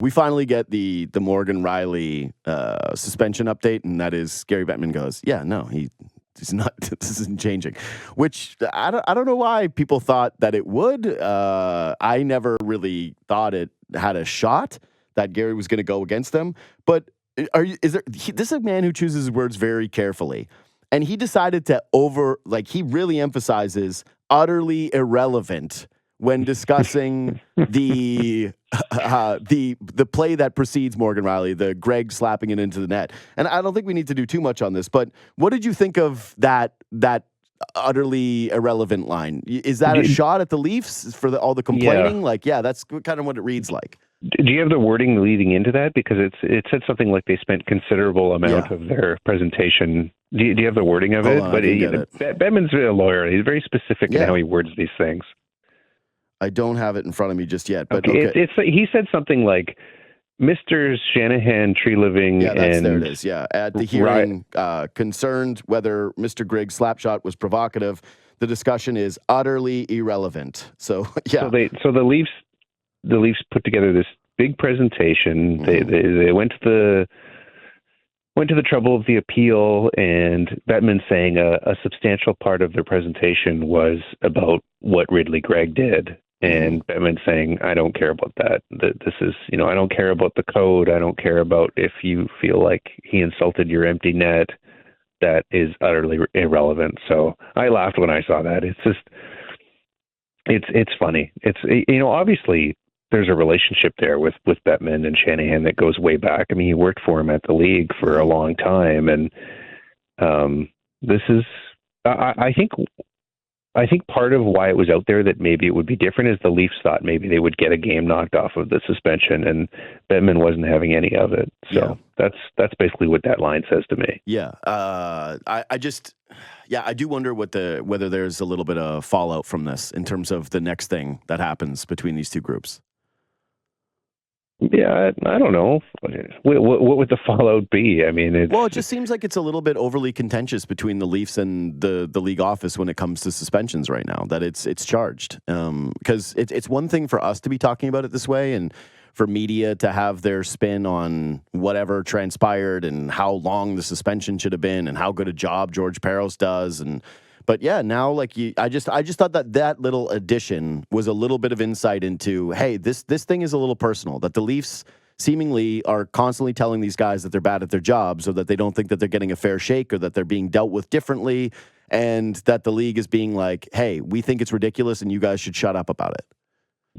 We finally get the Morgan Rielly suspension update, and that is Gary Bettman goes, yeah, no, he's not. This isn't changing. Which I don't know why people thought that it would. I never really thought it had a shot that Gary was going to go against them. But this is a man who chooses his words very carefully, and he decided to he really emphasizes utterly irrelevant when discussing the play that precedes Morgan Rielly, the Greg slapping it into the net. And I don't think we need to do too much on this, but what did you think of that utterly irrelevant line? Is that a shot at the Leafs for all the complaining? Yeah. That's kind of what it reads like. Do you have the wording leading into that? Because it said something like they spent considerable amount of their presentation. Do you have the wording of it? But Bettman's a lawyer. He's very specific in how he words these things. I don't have it in front of me just yet, but he said something like, Mr. Shanahan, tree living, there it is. Yeah, at the hearing, concerned whether Mr. Griggs' slapshot was provocative. The discussion is utterly irrelevant. So yeah. So the Leafs put together this big presentation. Mm-hmm. They went to the trouble of the appeal, and Bettman saying a substantial part of their presentation was about what Ridley Gregg did. And Bettman saying, I don't care about that. This is, I don't care about the code. I don't care about if you feel like he insulted your empty net. That is utterly irrelevant. So I laughed when I saw that. It's just, it's funny. It's, obviously there's a relationship there with Bettman and Shanahan that goes way back. I mean, he worked for him at the league for a long time. And this is, I think part of why it was out there that maybe it would be different is the Leafs thought maybe they would get a game knocked off of the suspension, and Bettman wasn't having any of it. So that's basically what that line says to me. Yeah. I do wonder whether there's a little bit of fallout from this in terms of the next thing that happens between these two groups. Yeah, I don't know. What would the fallout be? I mean, it just seems like it's a little bit overly contentious between the Leafs and the league office when it comes to suspensions right now, that it's charged. Because it's one thing for us to be talking about it this way and for media to have their spin on whatever transpired and how long the suspension should have been and how good a job George Parros does. But yeah, now I just thought that little addition was a little bit of insight into, hey, this thing is a little personal, that the Leafs seemingly are constantly telling these guys that they're bad at their jobs or that they don't think that they're getting a fair shake or that they're being dealt with differently, and that the league is being like, hey, we think it's ridiculous and you guys should shut up about it.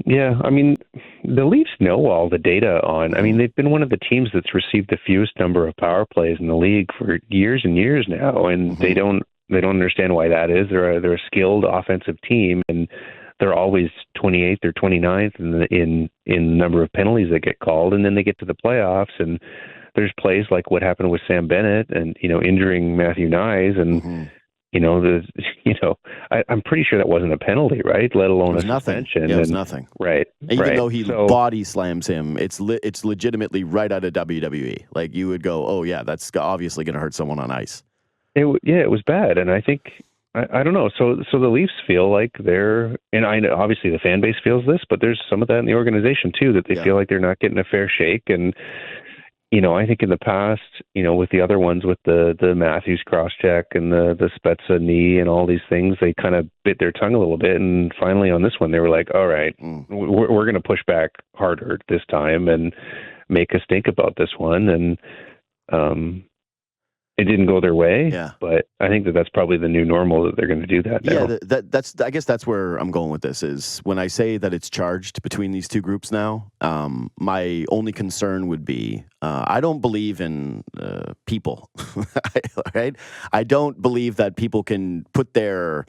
Yeah, I mean, the Leafs know all the data on. I mean, they've been one of the teams that's received the fewest number of power plays in the league for years and years now, and they don't understand why that is. They're a skilled offensive team, and they're always 28th or 29th in number of penalties that get called, and then they get to the playoffs, and there's plays like what happened with Sam Bennett and injuring Matthew Nyes, and I'm pretty sure that wasn't a penalty, right? Let alone a suspension. Yeah, it was nothing. Right. Even though he body slams him, it's legitimately right out of WWE. Like you would go, oh yeah, that's obviously going to hurt someone on ice. It was bad, and I think I don't know. So the Leafs feel like and I know obviously the fan base feels this, but there's some of that in the organization too, that they feel like they're not getting a fair shake. And I think in the past, with the other ones, with the Matthews cross check and the Spezza knee and all these things, they kind of bit their tongue a little bit. And finally, on this one, they were like, "All right, we're going to push back harder this time and make us think about this one." And it didn't go their way, but I think that's probably the new normal, that they're going to do that now. Yeah, I guess that's where I'm going with this, is when I say that it's charged between these two groups now, my only concern would be, I don't believe in people, right? I don't believe that people can put their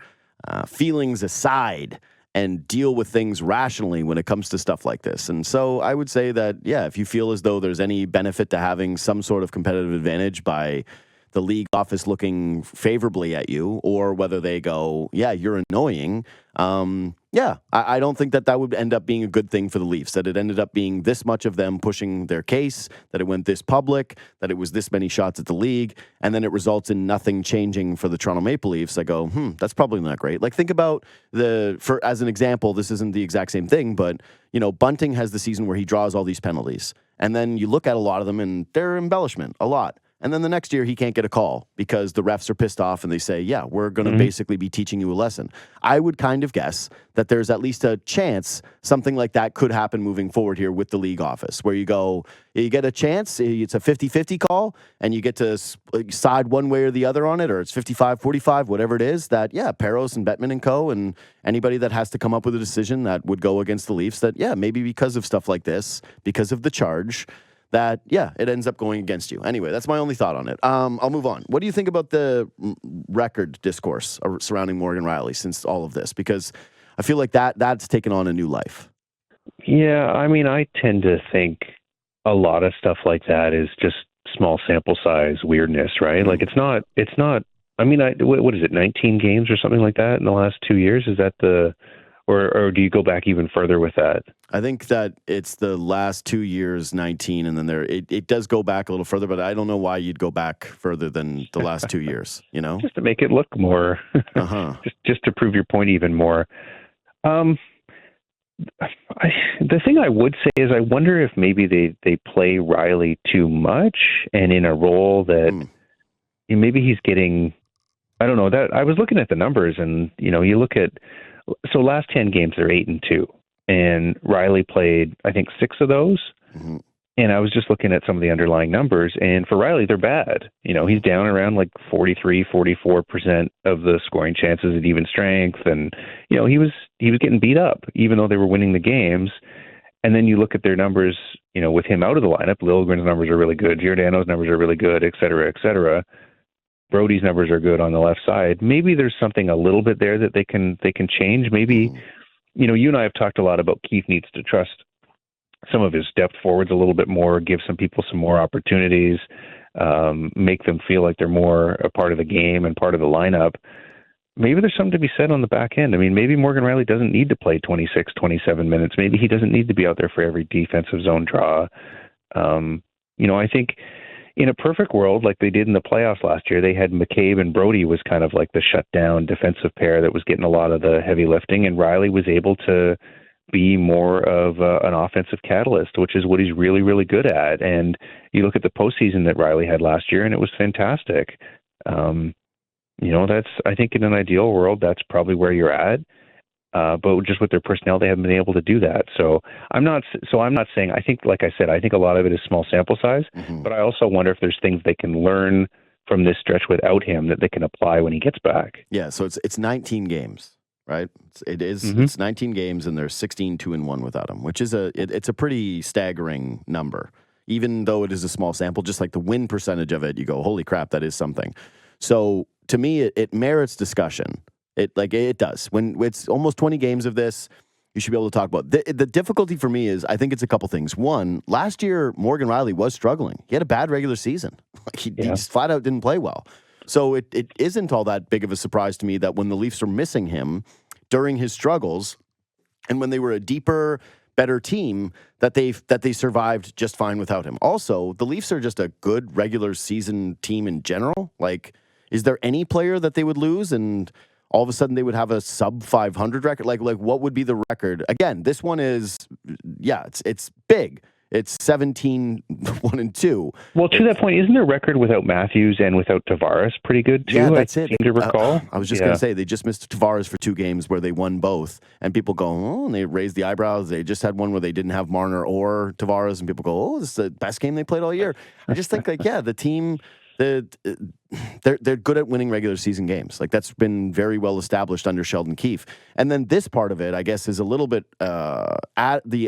feelings aside and deal with things rationally when it comes to stuff like this. And so I would say that, if you feel as though there's any benefit to having some sort of competitive advantage by the league office looking favorably at you, or whether they go, yeah, you're annoying. I don't think that would end up being a good thing for the Leafs, that it ended up being this much of them pushing their case, that it went this public, that it was this many shots at the league, and then it results in nothing changing for the Toronto Maple Leafs. I go, that's probably not great. Like, think about as an example, this isn't the exact same thing, but, Bunting has the season where he draws all these penalties. And then you look at a lot of them and they're embellishment, a lot. And then the next year he can't get a call because the refs are pissed off and they say, yeah, we're going to basically be teaching you a lesson. I would kind of guess that there's at least a chance something like that could happen moving forward here with the league office, where you get a chance, it's a 50-50 call, and you get to side one way or the other on it, or it's 55-45, whatever it is, that, yeah, Peros and Bettman and co. and anybody that has to come up with a decision that would go against the Leafs, that, yeah, maybe because of stuff like this, because of the charge, that, yeah, it ends up going against you. Anyway, that's my only thought on it. I'll move on. What do you think about the record discourse surrounding Morgan Rielly since all of this? Because I feel like that's taken on a new life. Yeah, I mean, I tend to think a lot of stuff like that is just small sample size weirdness, right? Like, it's not, I mean, what is it, 19 games or something like that in the last 2 years? Is that or do you go back even further with that? I think that it's the last 2 years, 19, and then it does go back a little further, but I don't know why you'd go back further than the last 2 years, Just to make it look more, just to prove your point even more. The thing I would say is I wonder if maybe they play Rielly too much and in a role that maybe he's getting, I don't know, that I was looking at the numbers and, you look at, so last 10 games, they're 8-2. And Rielly played, I think, 6 of those. Mm-hmm. And I was just looking at some of the underlying numbers. And for Rielly, they're bad. He's down around like 43, 44% of the scoring chances at even strength. And, he was getting beat up, even though they were winning the games. And then you look at their numbers, with him out of the lineup. Liljegren's numbers are really good. Giordano's numbers are really good, et cetera, et cetera. Brody's numbers are good on the left side. Maybe there's something a little bit there that they can change. Maybe, you and I have talked a lot about Keefe needs to trust some of his depth forwards a little bit more, give some people some more opportunities, make them feel like they're more a part of the game and part of the lineup. Maybe there's something to be said on the back end. I mean, maybe Morgan Rielly doesn't need to play 26, 27 minutes. Maybe he doesn't need to be out there for every defensive zone draw. I think in a perfect world, like they did in the playoffs last year, they had McCabe and Brody was kind of like the shutdown defensive pair that was getting a lot of the heavy lifting, and Rielly was able to be more of an offensive catalyst, which is what he's really, really good at. And you look at the postseason that Rielly had last year, and it was fantastic. That's, I think in an ideal world, that's probably where you're at. But just with their personnel, they haven't been able to do that. So I'm not saying, I think, like I said, I think a lot of it is small sample size, but I also wonder if there's things they can learn from this stretch without him that they can apply when he gets back. Yeah. So it's 19 games, right? It's 19 games and they're 16-2-1 without him, which is it's a pretty staggering number, even though it is a small sample. Just like the win percentage of it, you go, holy crap, that is something. So to me, it merits discussion. It does. When it's almost 20 games of this, you should be able to talk about. The difficulty for me is, I think it's a couple things. One, last year, Morgan Rielly was struggling. He had a bad regular season. He just flat out didn't play well. So it isn't all that big of a surprise to me that when the Leafs are missing him during his struggles, and when they were a deeper, better team, that they survived just fine without him. Also, the Leafs are just a good regular season team in general. Like, is there any player that they would lose and all of a sudden they would have a sub 500 record? Like what would be the record? Again, this one is, it's big. It's 17-1-2. Well, to that point, isn't their record without Matthews and without Tavares pretty good too? Yeah, that's it. I seem to recall. I was just going to say, they just missed Tavares for 2 games where they won both, and people go, and they raise the eyebrows. They just had one where they didn't have Marner or Tavares, and people go, this is the best game they played all year. I just think the team, they're good at winning regular season games. Like, that's been very well established under Sheldon Keefe. And then this part of it, I guess, is a little bit the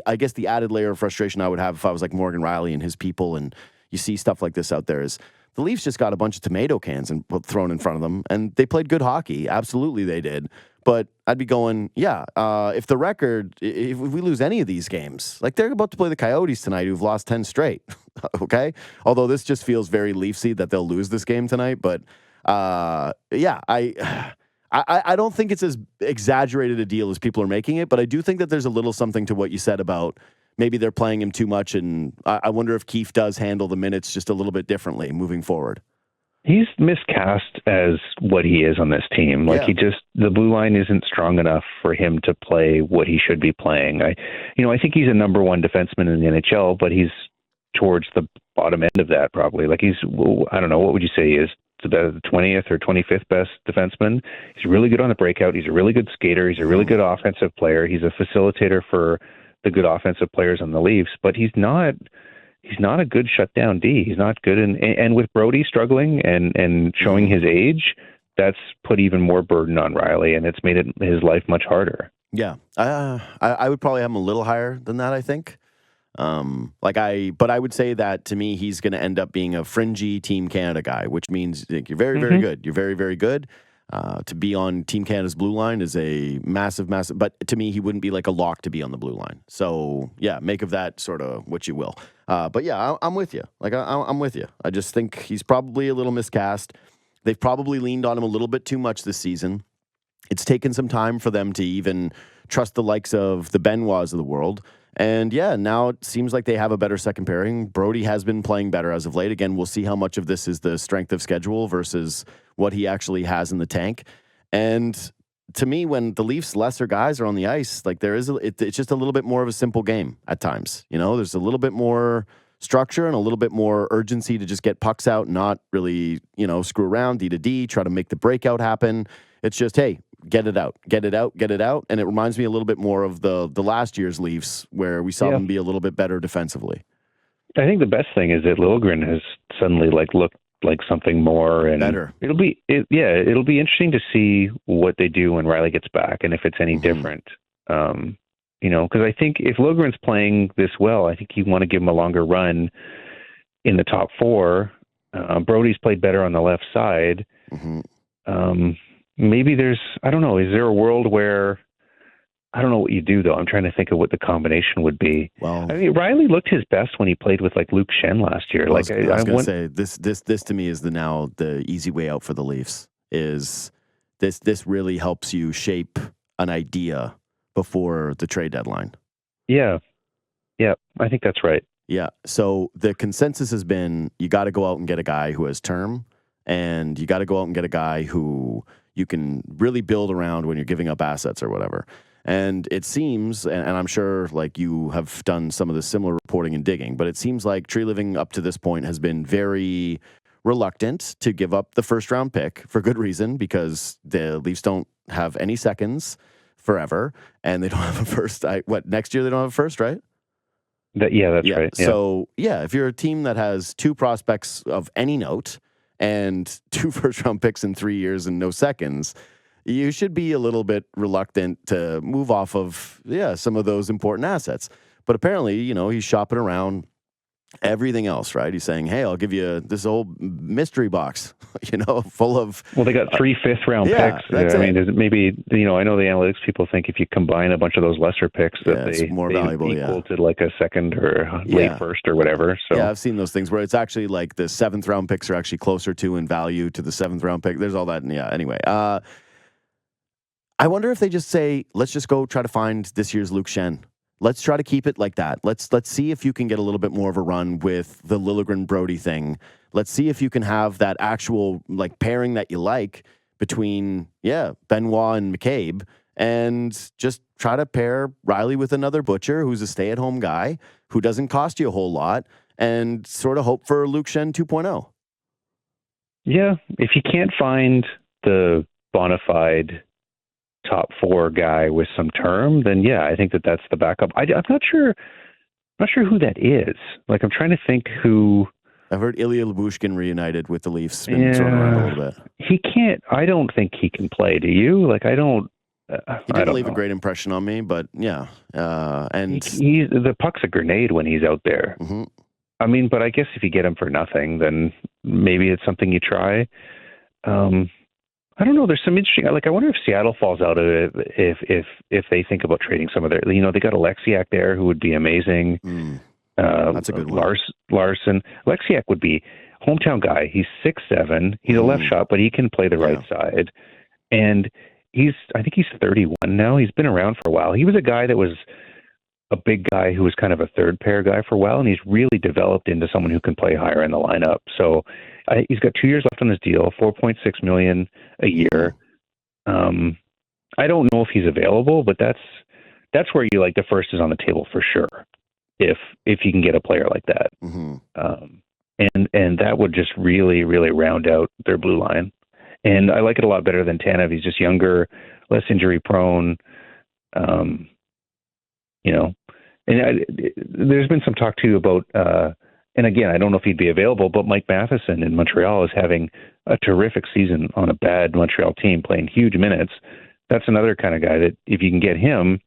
added layer of frustration I would have if I was like Morgan Rielly and his people, and you see stuff like this out there, is the Leafs just got a bunch of tomato cans and thrown in front of them, and they played good hockey. Absolutely, they did. But I'd be going, if the record, if we lose any of these games, like they're about to play the Coyotes tonight who've lost 10 straight, okay? Although this just feels very Leafsy that they'll lose this game tonight. But I don't think it's as exaggerated a deal as people are making it, but I do think that there's a little something to what you said about maybe they're playing him too much, and I wonder if Keefe does handle the minutes just a little bit differently moving forward. He's miscast as what he is on this team. Like the blue line isn't strong enough for him to play what he should be playing. I think he's a number one defenseman in the NHL, but he's towards the bottom end of that probably. Like I don't know, what would you say he is? The 20th or 25th best defenseman. He's really good on the breakout. He's a really good skater. He's a really good offensive player. He's a facilitator for the good offensive players on the Leafs, but he's not a good shutdown D. He's not good. And with Brody struggling and showing his age, that's put even more burden on Rielly, and it's made his life much harder. Yeah. I would probably have him a little higher than that, I think. But I would say that to me, he's going to end up being a fringy Team Canada guy, which means you're very, very good. You're very, very good. To be on Team Canada's blue line is a massive, but to me, he wouldn't be like a lock to be on the blue line. So yeah, make of that sort of what you will. But yeah, I'm with you. Like I'm with you. I just think he's probably a little miscast. They've probably leaned on him a little bit too much this season. It's taken some time for them to even trust the likes of the Benoits of the world. And yeah, now it seems like they have a better second pairing. Brody has been playing better as of late. Again, we'll see how much of this is the strength of schedule versus what he actually has in the tank. And to me, when the Leafs' lesser guys are on the ice, like it's just a little bit more of a simple game at times. There's a little bit more structure and a little bit more urgency to just get pucks out, not really, screw around D to D, try to make the breakout happen. It's just, hey, get it out. And it reminds me a little bit more of the last year's Leafs where we saw them be a little bit better defensively. I think the best thing is that Liljegren has suddenly looked like something more and better. It'll be interesting to see what they do when Rielly gets back and if it's any different. Because I think if Liljegren's playing this well, I think you want to give him a longer run in the top four. Brody's played better on the left side. Maybe I don't know, is there a world where, I don't know what you do though. I'm trying to think of what the combination would be. Well, I mean, Rielly looked his best when he played with Luke Shen last year. I was going to say this to me is the easy way out for the Leafs is this really helps you shape an idea before the trade deadline. Yeah. I think that's right. Yeah. So the consensus has been, you got to go out and get a guy who has term, and you got to go out and get a guy who you can really build around when you're giving up assets or whatever. And it seems, and I'm sure you have done some of the similar reporting and digging, but it seems like Tree Living up to this point has been very reluctant to give up the first round pick for good reason, because the Leafs don't have any seconds forever, and they don't have a first. Next year they don't have a first, right? That's right. Yeah. So if you're a team that has two prospects of any note and 2 first-round picks in 3 years and no seconds, you should be a little bit reluctant to move off of, some of those important assets. But apparently, he's shopping around everything else, right? He's saying, hey, I'll give you this old mystery box, full of... Well, they got 3 fifth-round picks. That's I mean, maybe, I know the analytics people think if you combine a bunch of those lesser picks that it's more valuable, equal to a second or late first or whatever. So yeah, I've seen those things where it's actually the 7th-round picks are actually closer to in value to the 7th-round pick. There's all that. Anyway. I wonder if they just say, let's just go try to find this year's Luke Shen. Let's try to keep it like that. Let's see if you can get a little bit more of a run with the Liljegren-Brody thing. Let's see if you can have that actual pairing that you like between Benoit and McCabe, and just try to pair Rielly with another Butcher who's a stay-at-home guy who doesn't cost you a whole lot, and sort of hope for Luke Shen 2.0. Yeah, if you can't find the bona fide top 4 guy with some term, then I think that's the backup. I'm not sure who that is. I'm trying to think who. I've heard Ilya Lyubushkin reunited with the Leafs. Been thrown around a little bit. He can't. I don't think he can play. Do you? I don't. He didn't leave a great impression on me, but and the puck's a grenade when he's out there. Mm-hmm. I mean, but I guess if you get him for nothing, then maybe it's something you try. I don't know. There's some interesting. Like, I wonder if Seattle falls out of it if they think about trading some of their. They got Alexiak there, who would be amazing. That's a good one. Larson. Alexiak would be hometown guy. He's 6'7". He's a left shot, but he can play the right side. And I think he's 31 now. He's been around for a while. He was a guy that was a big guy who was kind of a third pair guy for a while, and he's really developed into someone who can play higher in the lineup. So he's got 2 years left on his deal, $4.6 million a year. I don't know if he's available, but that's where the first is on the table for sure. If you can get a player like that, and that would just really, really round out their blue line. And I like it a lot better than Tanev. He's just younger, less injury prone. And there's been some talk too about, and again, I don't know if he'd be available, but Mike Matheson in Montreal is having a terrific season on a bad Montreal team, playing huge minutes. That's another kind of guy that if you can get him,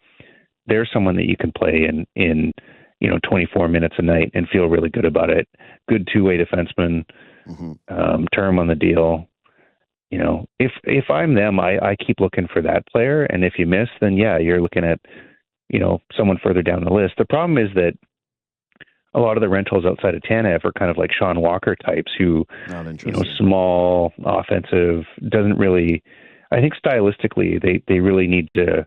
there's someone that you can play in 24 minutes a night and feel really good about it. Good two-way defenseman, term on the deal. If I'm them, I keep looking for that player. And if you miss, then you're looking at, someone further down the list. The problem is that a lot of the rentals outside of Tanev are kind of like Sean Walker types who, small, offensive, doesn't really, I think stylistically they really need to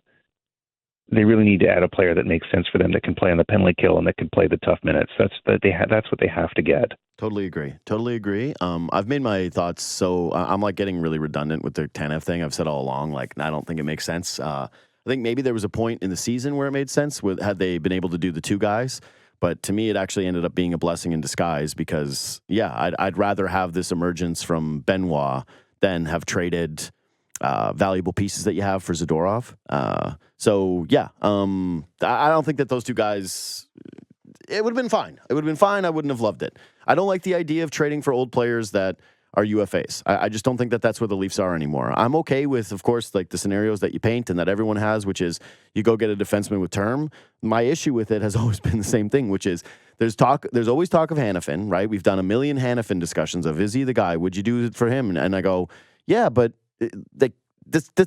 add a player that makes sense for them, that can play on the penalty kill and that can play the tough minutes. That's what they have to get. Totally agree. I've made my thoughts, so I'm getting really redundant with the Tanev thing. I've said all along, I don't think it makes sense. I think maybe there was a point in the season where it made sense had they been able to do the two guys. But to me, it actually ended up being a blessing in disguise because, I'd rather have this emergence from Benoit than have traded valuable pieces that you have for Zadorov. I don't think that those two guys, it would have been fine. It would have been fine. I wouldn't have loved it. I don't like the idea of trading for old players that are UFAs. I just don't think that that's where the Leafs are anymore. I'm okay with, of course, the scenarios that you paint and that everyone has, which is you go get a defenseman with term. My issue with it has always been the same thing, which is there's always talk of Hanifin, right? We've done a million Hanifin discussions of, is he the guy? Would you do it for him? And I go, yeah, but the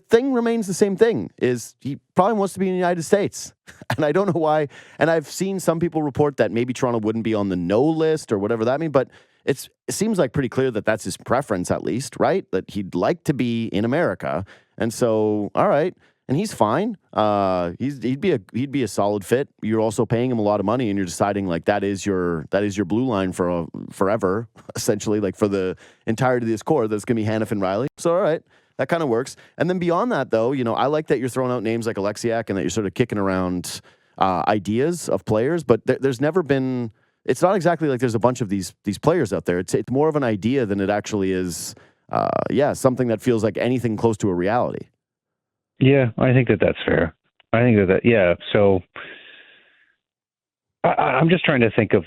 thing remains the same thing, is he probably wants to be in the United States. And I don't know why. And I've seen some people report that maybe Toronto wouldn't be on the no list or whatever that means, but it seems like pretty clear that that's his preference, at least, right? That he'd like to be in America. And so, all right. And he's fine. He'd be a solid fit. You're also paying him a lot of money, and you're deciding that is your blue line for forever, essentially, for the entirety of this core. That's going to be Hanifin Rielly. So, all right. That kind of works. And then beyond that, though, I like that you're throwing out names like Alexiak and that you're sort of kicking around ideas of players, but there's never been. It's not exactly like there's a bunch of these players out there. It's more of an idea than it actually is. Something that feels like anything close to a reality. Yeah, I think that's fair. I think that. So I'm just trying to think of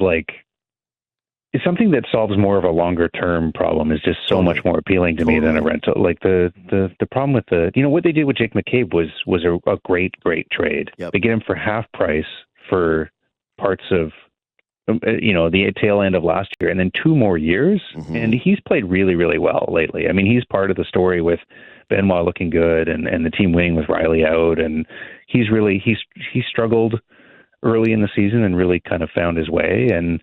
something that solves more of a longer term problem is just so much more appealing to me than a rental. The problem with what they did with Jake McCabe was a great trade. Yep. They get him for half price for parts of the tail end of last year, and then 2 more years. Mm-hmm. And he's played really, really well lately. I mean, he's part of the story with Benoit looking good and the team winning with Rielly out. And he's struggled early in the season and really kind of found his way. And,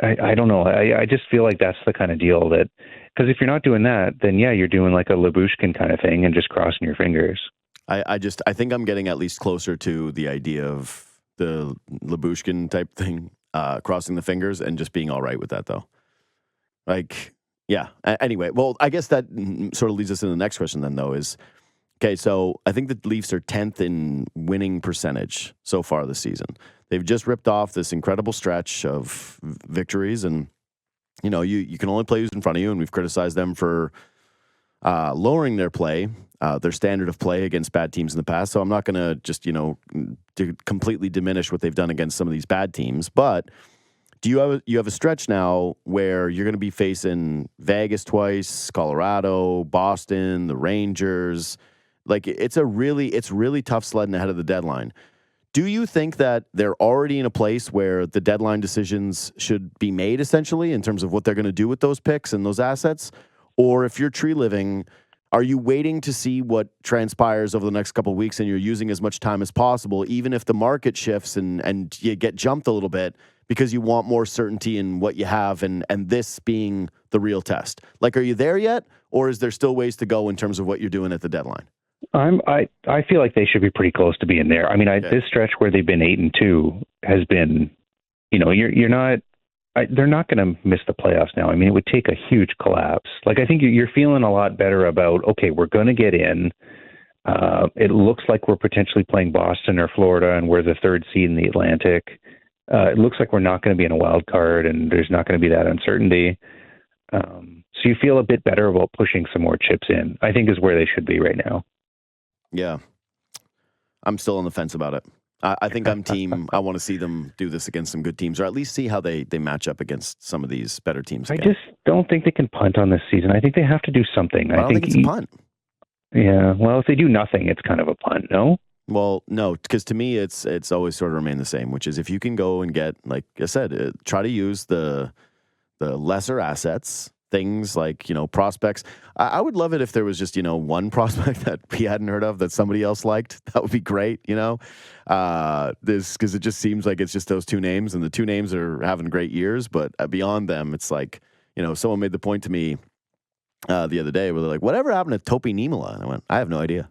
I don't know. I just feel like that's the kind of deal that, because if you're not doing that, then you're doing a Lyubushkin kind of thing and just crossing your fingers. I think I'm getting at least closer to the idea of the Lyubushkin type thing, crossing the fingers and just being all right with that, though. Anyway, well, I guess that sort of leads us to the next question then, though, is, okay, so I think the Leafs are 10th in winning percentage so far this season. They've just ripped off this incredible stretch of victories, and, you can only play who's in front of you, and we've criticized them for lowering their play, their standard of play against bad teams in the past. So I'm not going to just, to completely diminish what they've done against some of these bad teams. But do you have a stretch now where you're going to be facing Vegas twice, Colorado, Boston, the Rangers? It's really tough sledding ahead of the deadline. Do you think that they're already in a place where the deadline decisions should be made, essentially, in terms of what they're going to do with those picks and those assets? Or if you're tree living, are you waiting to see what transpires over the next couple of weeks and you're using as much time as possible, even if the market shifts and you get jumped a little bit because you want more certainty in what you have and this being the real test? Like, are you there yet? Or is there still ways to go in terms of what you're doing at the deadline? I feel like they should be pretty close to being there. I mean, this stretch where they've been 8-2 has been, you're not. They're not going to miss the playoffs now. I mean, it would take a huge collapse. Like, I think you're feeling a lot better about, okay, we're going to get in. It looks like we're potentially playing Boston or Florida, and we're the third seed in the Atlantic. It looks like we're not going to be in a wild card, and there's not going to be that uncertainty. So you feel a bit better about pushing some more chips in, I think, is where they should be right now. Yeah. I'm still on the fence about it. I think I'm team. I want to see them do this against some good teams, or at least see how they match up against some of these better teams again. I just don't think they can punt on this season. I think they have to do something. I don't think it's a punt. Yeah. Well, if they do nothing, it's kind of a punt, no? Well, no, because to me, it's always sort of remained the same, which is if you can go and get, like I said, try to use the lesser assets. Things like, prospects. I would love it if there was just, one prospect that we hadn't heard of that somebody else liked. That would be great, because it just seems like it's just those two names, and the two names are having great years. But beyond them, it's like, someone made the point to me the other day where they're like, whatever happened to Topi Niemela? And I went, I have no idea.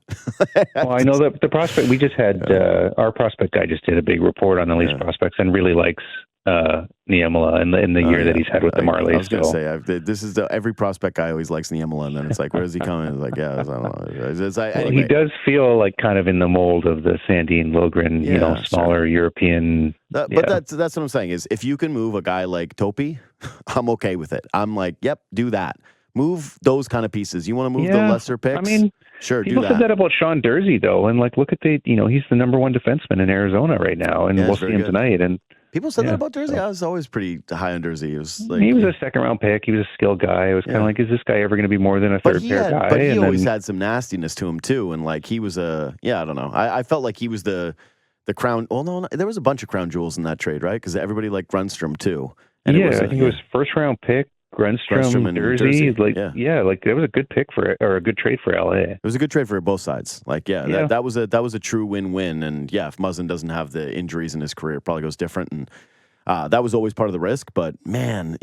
Well, I know that the prospect, we just had, our prospect guy just did a big report on the Leafs prospects and really likes Niemela in the year that he's had with the Marlies. I was going to say, this is every prospect guy always likes Niemela, and then it's like, where's he coming? It's like, I don't know. Anyway. He does feel like kind of in the mold of the Sandin Logren, smaller European. But that's what I'm saying is if you can move a guy like Topi, I'm okay with it. I'm like, yep, do that. Move those kind of pieces. You want to move the lesser picks? I mean, sure, do that. People said that about Sean Dursey, though, and like, look at he's the number one defenseman in Arizona right now, and we'll see him tonight. And people said that about Dursey. I was always pretty high on Dursey. He was a second-round pick. He was a skilled guy. It was kind of like, is this guy ever going to be more than a third-pair guy? But he always had some nastiness to him, too. And, like, he was I don't know. I felt like he was the crown. Oh, no, there was a bunch of crown jewels in that trade, right? Because everybody liked Grunstrom, too. And I think it was first-round pick. Grunstrom and Dursey, that was a good pick a good trade for LA. It was a good trade for both sides. That was a true win-win. And if Muzzin doesn't have the injuries in his career, it probably goes different. And that was always part of the risk. But man,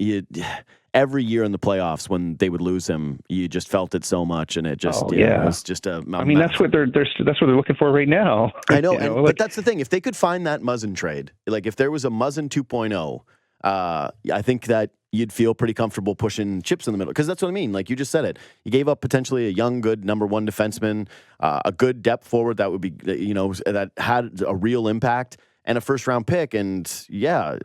every year in the playoffs when they would lose him, you just felt it so much, and it just it was just a. I mean, that's what they're looking for right now. I know, but that's the thing. If they could find that Muzzin trade, like if there was a Muzzin 2.0, I think that you'd feel pretty comfortable pushing chips in the middle, because that's what I mean. Like you just said it, you gave up potentially a young, good number one defenseman, a good depth forward that would be, that had a real impact, and a first round pick. And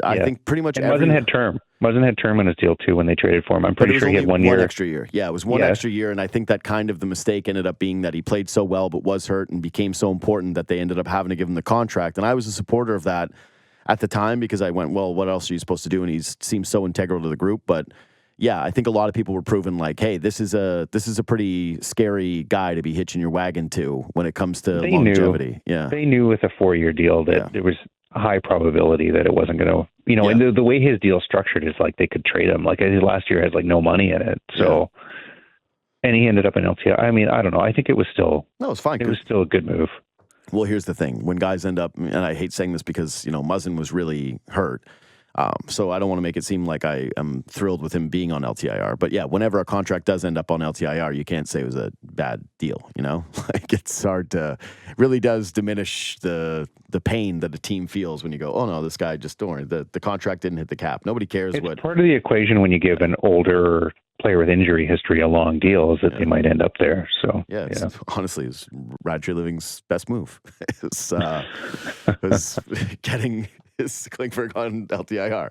I think pretty much Muzzin had term. Muzzin had term on his deal too when they traded for him. I'm pretty sure he had 1 year. One extra year. Yeah, it was one extra year, and I think that kind of the mistake ended up being that he played so well but was hurt and became so important that they ended up having to give him the contract. And I was a supporter of that at the time, because I went, well, what else are you supposed to do? And he seems so integral to the group. But I think a lot of people were proving like, hey, this is a pretty scary guy to be hitching your wagon to when it comes to longevity. They knew with a 4-year deal that there was a high probability that it wasn't going to, and the way his deal structured is like they could trade him. Like his last year has like no money in it. So, and he ended up in LTI. I mean, I don't know. I think it was still, no, it's fine. It was still a good move. Well, here's the thing. When guys end up, and I hate saying this because, Muzzin was really hurt, so I don't want to make it seem like I am thrilled with him being on LTIR. But whenever a contract does end up on LTIR, you can't say it was a bad deal, Like it's hard to, really does diminish the pain that a team feels when you go, oh no, this guy just, don't worry, the contract didn't hit the cap. Nobody cares it's part of the equation when you give an older player with injury history a long deal is that they might end up there. So honestly, it's Rad Tree Living's best move. It's getting his Klingberg on LTIR.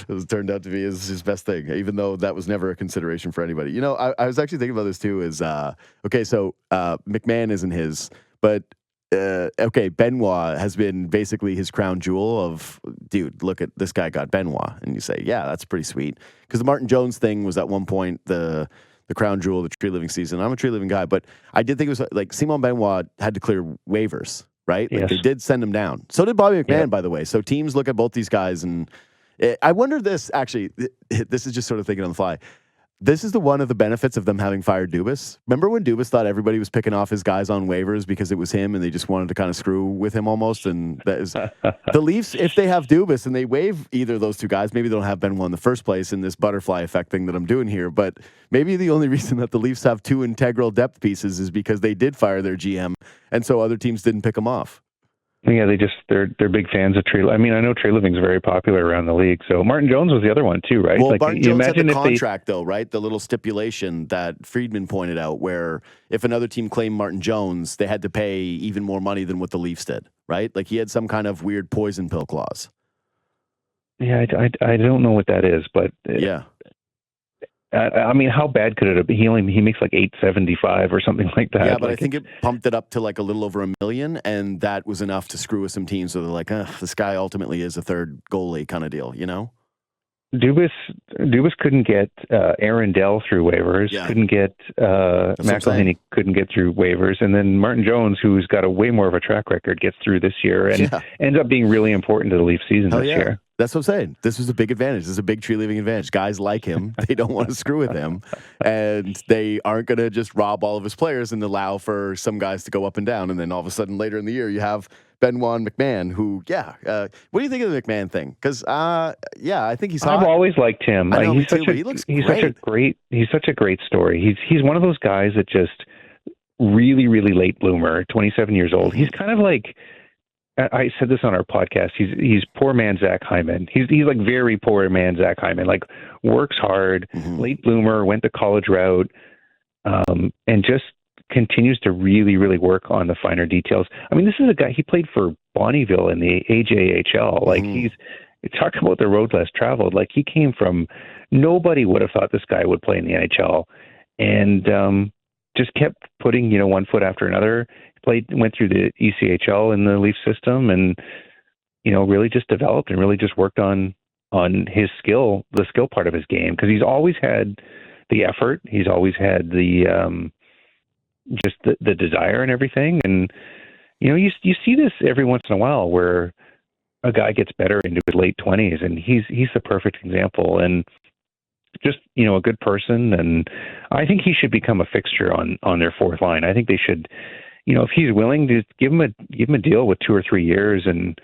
It turned out to be his best thing, even though that was never a consideration for anybody. I was actually thinking about this too. Is so McMann isn't his, but. Benoit has been basically his crown jewel of, dude, look at this guy got Benoit. And you say, yeah, that's pretty sweet. Because the Martin Jones thing was at one point the crown jewel of the Tree Living season. I'm a Tree Living guy, but I did think it was like Simon Benoit had to clear waivers, right? Like they did send him down. So did Bobby McMann, by the way. So teams look at both these guys, and I wonder this, actually, this is just sort of thinking on the fly. This is one of the benefits of them having fired Dubas. Remember when Dubas thought everybody was picking off his guys on waivers because it was him and they just wanted to kind of screw with him almost? And that is the Leafs, if they have Dubas and they waive either of those two guys, maybe they don't have Benoit in the first place in this butterfly effect thing that I'm doing here. But maybe the only reason that the Leafs have two integral depth pieces is because they did fire their GM and so other teams didn't pick them off. Yeah, they're big fans of Tree. I mean, I know Tree Living's very popular around the league. So Martin Jones was the other one too, right? Well, like, Martin Jones had the if contract though, right? The little stipulation that Friedman pointed out, where if another team claimed Martin Jones, they had to pay even more money than what the Leafs did, right? Like he had some kind of weird poison pill clause. Yeah, I don't know what that is, but yeah. I mean, how bad could it have been? He makes like $875 or something like that. Yeah, but I think it pumped it up to like a little over $1 million, and that was enough to screw with some teams. So they're like, this guy ultimately is a third goalie kind of deal, you know? Dubas couldn't get Aaron Dell through waivers. Yeah. Couldn't get McElhinney couldn't get through waivers, and then Martin Jones, who's got a way more of a track record, gets through this year and ends up being really important to the Leafs season this year. That's what I'm saying. This was a big advantage. This is a big Tree Living advantage. Guys like him. They don't want to screw with him. And they aren't going to just rob all of his players and allow for some guys to go up and down. And then all of a sudden later in the year, you have Benoit and McMann who, what do you think of the McMann thing? Because, I think he's hot. I've always liked him. I know, he's he looks great. He's such a great story. He's one of those guys that just really, really late bloomer, 27 years old. He's kind of like, I said this on our podcast. He's poor man Zach Hyman. He's like very poor man Zach Hyman. Like works hard, late bloomer, went the college route, and just continues to really, really work on the finer details. I mean, this is a guy. He played for Bonnyville in the AJHL. Like talk about the road less traveled. Like he came from nobody would have thought this guy would play in the NHL, and just kept putting one foot after another. Went through the ECHL in the Leaf system, and really just developed and really just worked on his skill, the skill part of his game, because he's always had the effort, he's always had the just the desire and everything, and you see this every once in a while where a guy gets better into his late 20s, and he's the perfect example, and just a good person, and I think he should become a fixture on their fourth line. I think they should. If he's willing to give him a deal with 2 or 3 years and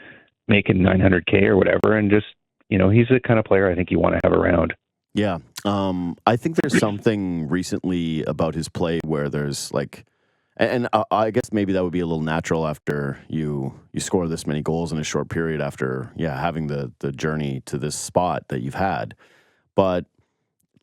making $900K or whatever, and just he's the kind of player I think you want to have around. Yeah, I think there's something recently about his play where there's like, and I guess maybe that would be a little natural after you score this many goals in a short period after having the journey to this spot that you've had, but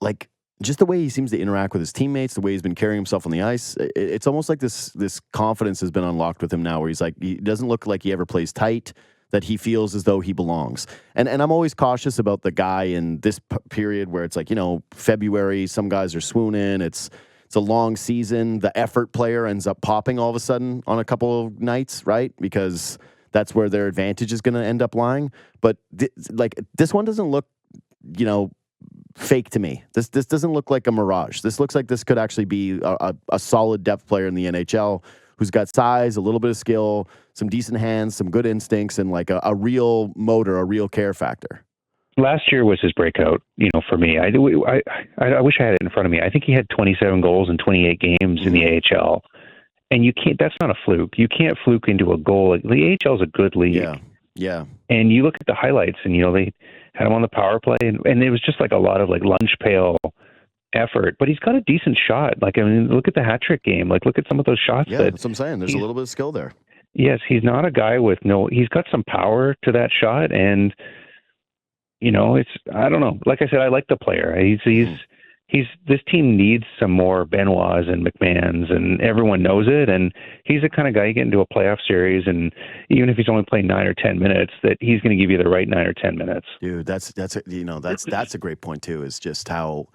like. Just the way he seems to interact with his teammates, the way he's been carrying himself on the ice, it's almost like this confidence has been unlocked with him now, where he's like, he doesn't look like he ever plays tight, that he feels as though he belongs. And I'm always cautious about the guy in this period where it's like, February, some guys are swooning, it's a long season, the effort player ends up popping all of a sudden on a couple of nights, right? Because that's where their advantage is going to end up lying. But this one doesn't look, fake to me. This doesn't look like a mirage. This looks like this could actually be a solid depth player in the NHL who's got size, a little bit of skill, some decent hands, some good instincts, and like a real motor, a real care factor. Last year was his breakout, for me. I wish I had it in front of me. I think he had 27 goals in 28 games in the AHL. And you can't, that's not a fluke. You can't fluke into a goal. The AHL is a good league. Yeah. And you look at the highlights and, they had him on the power play, and it was just like a lot of like lunch pail effort, but he's got a decent shot. Like, I mean, look at the hat trick game. Like, look at some of those shots. Yeah, that's what I'm saying. There's a little bit of skill there. Yes, he's not a guy with he's got some power to that shot, and I don't know. Like I said, I like the player. This team needs some more Benoits and McManns, and everyone knows it. And he's the kind of guy you get into a playoff series, and even if he's only playing 9 or 10 minutes, that he's going to give you the right 9 or 10 minutes. Dude, that's a great point too. Is just how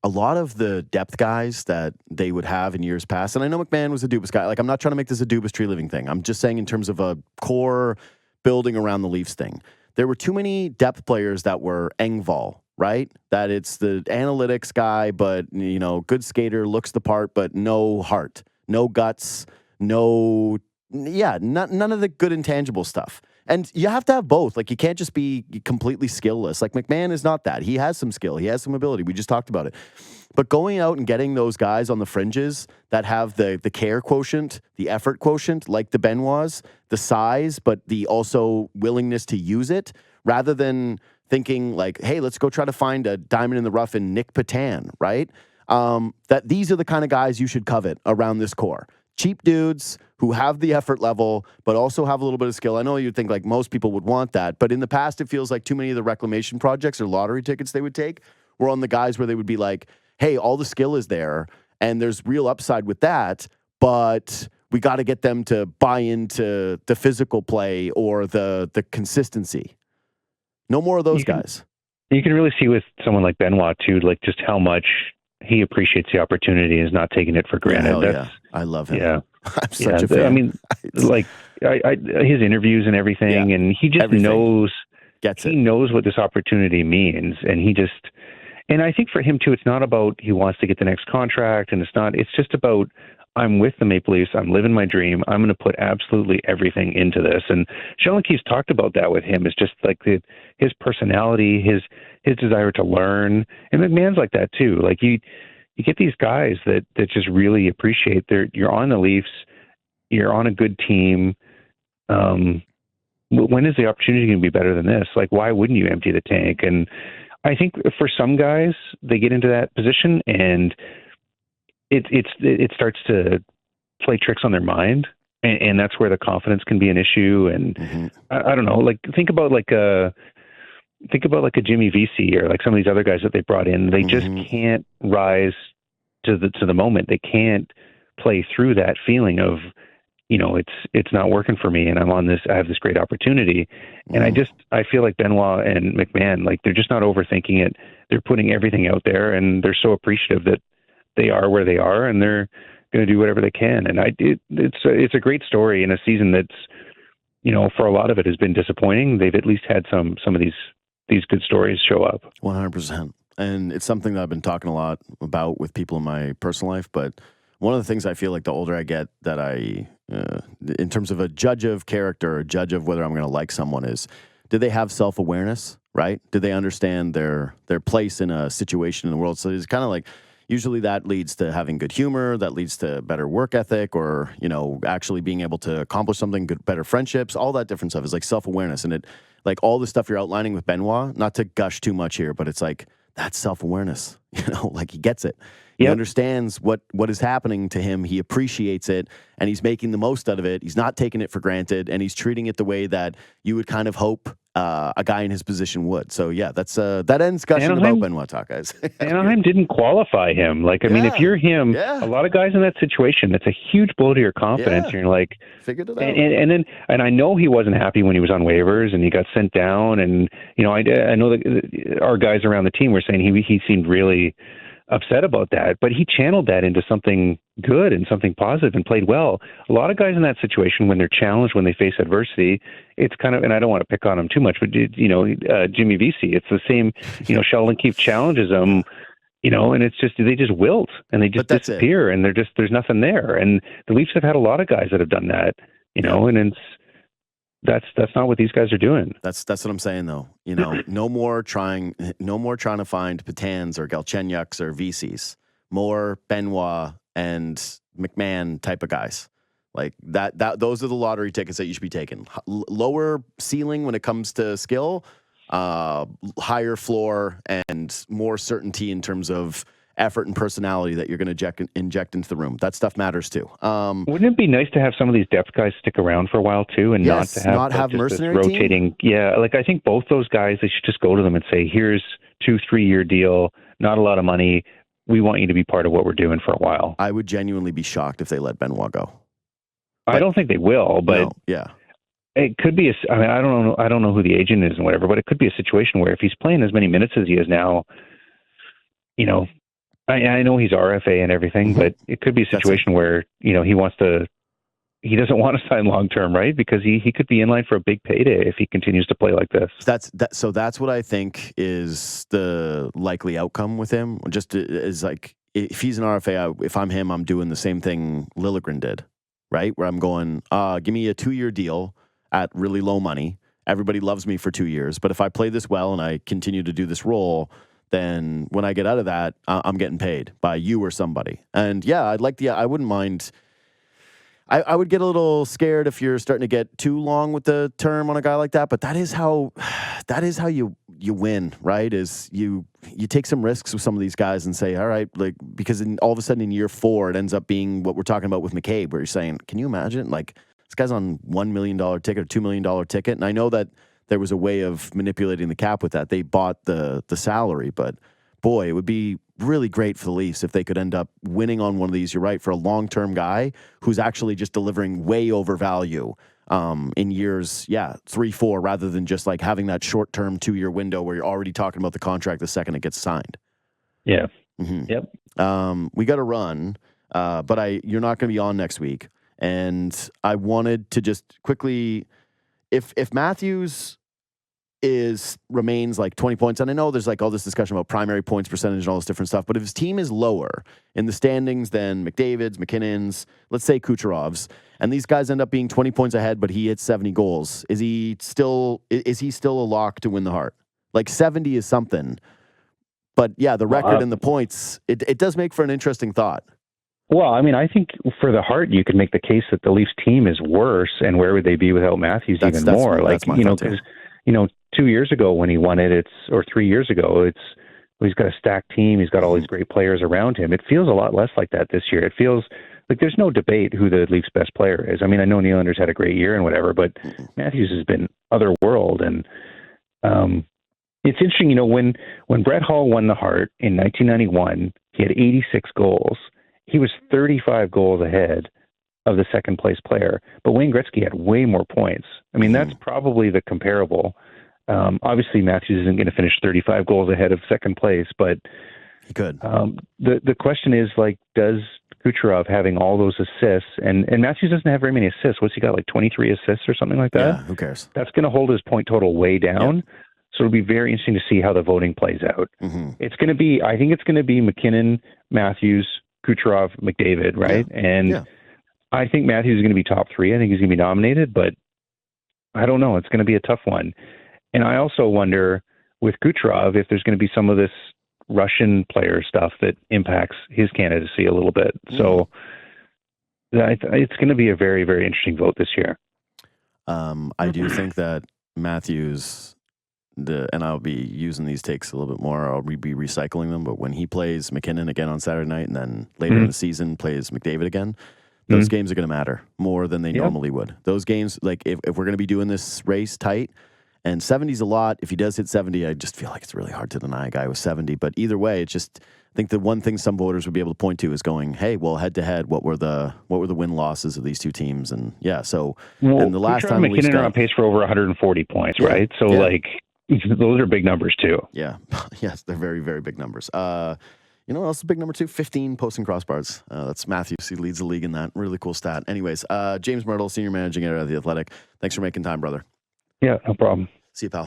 a lot of the depth guys that they would have in years past, and I know McMann was a Dubas guy. Like, I'm not trying to make this a Dubas Tree Living thing. I'm just saying in terms of a core building around the Leafs thing. There were too many depth players that were Engvall. Right? That it's the analytics guy, but, good skater, looks the part, but no heart, no guts, none of the good intangible stuff. And you have to have both. Like, you can't just be completely skillless. Like, McMann is not that. He has some skill. He has some ability. We just talked about it. But going out and getting those guys on the fringes that have the care quotient, the effort quotient, like the Benoits, the size, but the also willingness to use it, rather than thinking like, hey, let's go try to find a diamond in the rough in Nick Patan, right? That these are the kind of guys you should covet around this core. Cheap dudes who have the effort level, but also have a little bit of skill. I know you'd think like most people would want that, but in the past, it feels like too many of the reclamation projects or lottery tickets they would take were on the guys where they would be like, hey, all the skill is there, and there's real upside with that, but we got to get them to buy into the physical play or the consistency. No more of those guys. You can really see with someone like Benoit, too, like just how much he appreciates the opportunity and is not taking it for granted. Yeah, I love him. Yeah. I'm such a fan. I mean, like his interviews and everything, and he just knows, he knows what this opportunity means, and he just... And I think for him, too, it's not about he wants to get the next contract, and it's just about, I'm with the Maple Leafs, I'm living my dream, I'm going to put absolutely everything into this. And Sheldon Keefe's talked about that with him. It's just like his personality, his desire to learn. And McMahon's like that, too. Like, you get these guys that just really appreciate you're on the Leafs, you're on a good team. When is the opportunity going to be better than this? Like, why wouldn't you empty the tank? And I think for some guys, they get into that position and it starts to play tricks on their mind, and that's where the confidence can be an issue. And I don't know, like think about like a Jimmy Vesey or like some of these other guys that they brought in. They just can't rise to the moment. They can't play through that feeling of, you know, it's not working for me, and I have this great opportunity. And I feel like Benoit and McMann, like they're just not overthinking it. They're putting everything out there, and they're so appreciative that they are where they are, and they're going to do whatever they can. And it's a great story in a season that's, you know, for a lot of it has been disappointing. They've at least had some of these good stories show up. 100%. And it's something that I've been talking a lot about with people in my personal life, but one of the things I feel like the older I get that in terms of a judge of character, a judge of whether I'm going to like someone is, do they have self-awareness, right? Do they understand their place in a situation in the world? So it's kind of like, usually that leads to having good humor, that leads to better work ethic, or, you know, actually being able to accomplish something, better friendships, all that different stuff is like self-awareness. And it, like all the stuff you're outlining with Benoit, not to gush too much here, but it's like, that's self-awareness, you know, like he gets it. He understands what is happening to him. He appreciates it, and he's making the most out of it. He's not taking it for granted, and he's treating it the way that you would kind of hope a guy in his position would. So, yeah, that ends gushing about Benoit talk, guys. Anaheim didn't qualify him. Like, I mean, if you're him, a lot of guys in that situation, it's a huge blow to your confidence. And you're like, figured it out. And I know he wasn't happy when he was on waivers and he got sent down. And, you know, I know that our guys around the team were saying he seemed really upset about that, but he channeled that into something good and something positive and played well. A lot of guys in that situation, when they're challenged, when they face adversity, it's kind of, and I don't want to pick on him too much, but you know, Jimmy Vesey, it's the same, you know, Sheldon Keefe challenges him, you know, and it's just, they just wilt and they just disappear and there's nothing there. And the Leafs have had a lot of guys that have done that, you know, and that's not what these guys are doing. That's what I'm saying, though. You know, no more trying to find Patans or Galchenyuks or VCs. More Benoit and McMann type of guys. Like that those are the lottery tickets that you should be taking. Lower ceiling when it comes to skill, higher floor, and more certainty in terms of effort and personality that you're going to inject into the room. That stuff matters too. Wouldn't it be nice to have some of these depth guys stick around for a while too, and not have mercenary rotating? Team? Yeah, like I think both those guys, they should just go to them and say, "Here's 2-3 year deal, not a lot of money. We want you to be part of what we're doing for a while." I would genuinely be shocked if they let Benoit go. I don't think they will, but it could be. I mean, I don't know who the agent is and whatever, but it could be a situation where if he's playing as many minutes as he is now, you know. I know he's RFA and everything, but it could be a situation where, you know, he doesn't want to sign long-term, right? Because he could be in line for a big payday if he continues to play like this. So that's what I think is the likely outcome with him. Just is like, if he's an RFA, if I'm him, I'm doing the same thing Liljegren did, right? Where I'm going, give me a 2-year deal at really low money. Everybody loves me for 2 years. But if I play this well and I continue to do this role, then when I get out of that, I'm getting paid by you or somebody. And yeah, I wouldn't mind. I would get a little scared if you're starting to get too long with the term on a guy like that. But that is how you win, right? Is you take some risks with some of these guys and say, all right, like, because all of a sudden in year 4, it ends up being what we're talking about with McCabe, where you're saying, can you imagine, like, this guy's on $1 million ticket or $2 million ticket. And I know that there was a way of manipulating the cap with that. They bought the salary, but boy, it would be really great for the Leafs if they could end up winning on one of these. You're right, for a long-term guy who's actually just delivering way over value in years, 3, 4, rather than just like having that short-term 2-year window where you're already talking about the contract the second it gets signed. Yeah. Mm-hmm. Yep. We got to run, but you're not going to be on next week. And I wanted to just quickly, if Matthews remains like 20 points, and I know there's like all this discussion about primary points percentage and all this different stuff, but if his team is lower in the standings than McDavid's, McKinnon's, let's say Kucherov's, and these guys end up being 20 points ahead, but he hits 70 goals, is he still a lock to win the Hart? Like 70 is something, but yeah, the record and the points, it does make for an interesting thought. Well, I mean, I think for the Hart, you could make the case that the Leafs team is worse, and where would they be without Matthews even more? Like, because 2 years ago when he won it, or 3 years ago, he's got a stacked team. He's got all these great players around him. It feels a lot less like that this year. It feels like there's no debate who the Leafs' best player is. I mean, I know Nylander's had a great year and whatever, but Matthews has been otherworld. And it's interesting, when Brett Hull won the Hart in 1991, he had 86 goals. He was 35 goals ahead of the second place player, but Wayne Gretzky had way more points. I mean, that's probably the comparable. Obviously, Matthews isn't going to finish 35 goals ahead of second place, but he could. The question is, like, does Kucherov having all those assists, and Matthews doesn't have very many assists. What's he got, like 23 assists or something like that? Yeah, who cares? That's going to hold his point total way down. Yep. So it'll be very interesting to see how the voting plays out. Mm-hmm. I think it's going to be McKinnon, Matthews, Kucherov, McDavid, right? Yeah. And I think Matthews is going to be top 3. I think he's going to be nominated, but I don't know. It's going to be a tough one. And I also wonder with Kucherov if there's going to be some of this Russian player stuff that impacts his candidacy a little bit. So it's going to be a very, very interesting vote this year. I do think that Matthews, and I'll be using these takes a little bit more, I'll be recycling them, but when he plays McKinnon again on Saturday night and then later in the season plays McDavid again, those games are going to matter more than they normally would. Those games, like if we're going to be doing this race tight, and 70 is a lot. If he does hit 70, I just feel like it's really hard to deny a guy with 70. But either way, it's just, I think the one thing some voters would be able to point to is going, hey, well, head to head, what were the win losses of these two teams? And and the last time McKinnon are on pace for over 140 points, right? So those are big numbers too. Yeah, yes, they're very, very big numbers. You know what else is big number 2? 15 posts and crossbars. That's Matthews. He leads the league in that. Really cool stat. Anyways, James Mirtle, Senior Managing Editor of The Athletic. Thanks for making time, brother. Yeah, no problem. See you, pal.